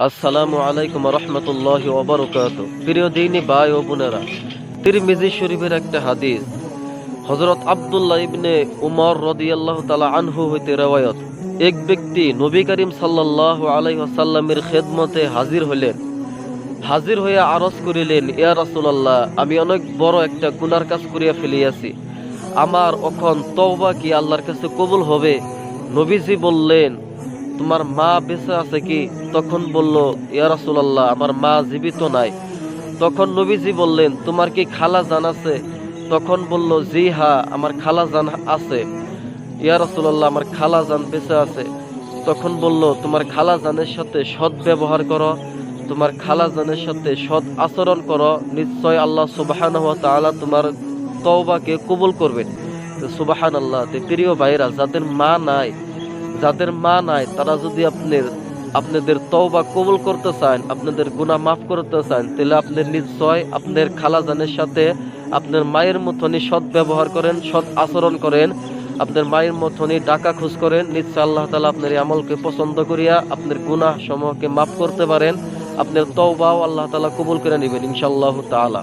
আসসালামু আলাইকুম রহমতুল্লাহি ওয়া বারাকাতুহু। প্রিয় দিনী ভাই ও বোনেরা, তিরমিজি শরীফের একটা হাদিস হযরত আব্দুল্লাহ ইবনে উমর রাদিয়াল্লাহু তাআলা আনহু হইতে রওয়ায়াত। এক ব্যক্তি নবী করিম সাল্লাল্লাহু আলাইহি ওয়াসাল্লামের খেদমতে হাজির হইয়া আরজ করিলেন, ইয়া রাসূলুল্লাহ, আমি অনেক বড় একটা গুনার কাজ করিয়া ফেলিয়াছি। আমার এখন তওবা কি আল্লাহর কাছে কবুল হবে? নবীজি বললেন, তোমার মা বেঁচে আছে কি? তখন বলল, ইয়া রাসূলুল্লাহ, আমার মা জীবিত নাই। তখন নবীজি বললেন, তোমার কি খালা জান আছে? তখন বলল, জি হ্যাঁ, আমার খালা জান আছে। ইয়া রাসূলুল্লাহ, আমার খালা জান বেঁচে আছে। তখন বলল, তোমার খালা জানের সাথে সৎ ব্যবহার করো, তোমার খালা জানের সাথে সৎ আচরণ করো, নিশ্চয় আল্লাহ সুবহানাহু ওয়া তাআলা তোমার তওবাকে কবুল করবেন। সুবহানাল্লাহ। প্রিয় ভাইরা, যাদের মা নাই তারা যদি আপনাদের তওবা কবুল করতে চান, আপনাদের গুনাহ মাফ করতে চান, তাহলে আপনি নিশ্চয় আপনার খালাজানের সাথে আপনার মায়ের মতনই সৎ ব্যবহার করেন, সৎ আচরণ করেন, আপনার মায়ের মতনই ডাকা খোঁজ করেন। নিশ্চয় আল্লাহ তাআলা আপনার এই আমলকে পছন্দ করিয়া আপনার গুনাহ সমূহকে মাফ করতে পারেন। আপনার তওবাও আল্লাহ তাআলা কবুল করে নেবেন ইনশাআল্লাহ তাআলা।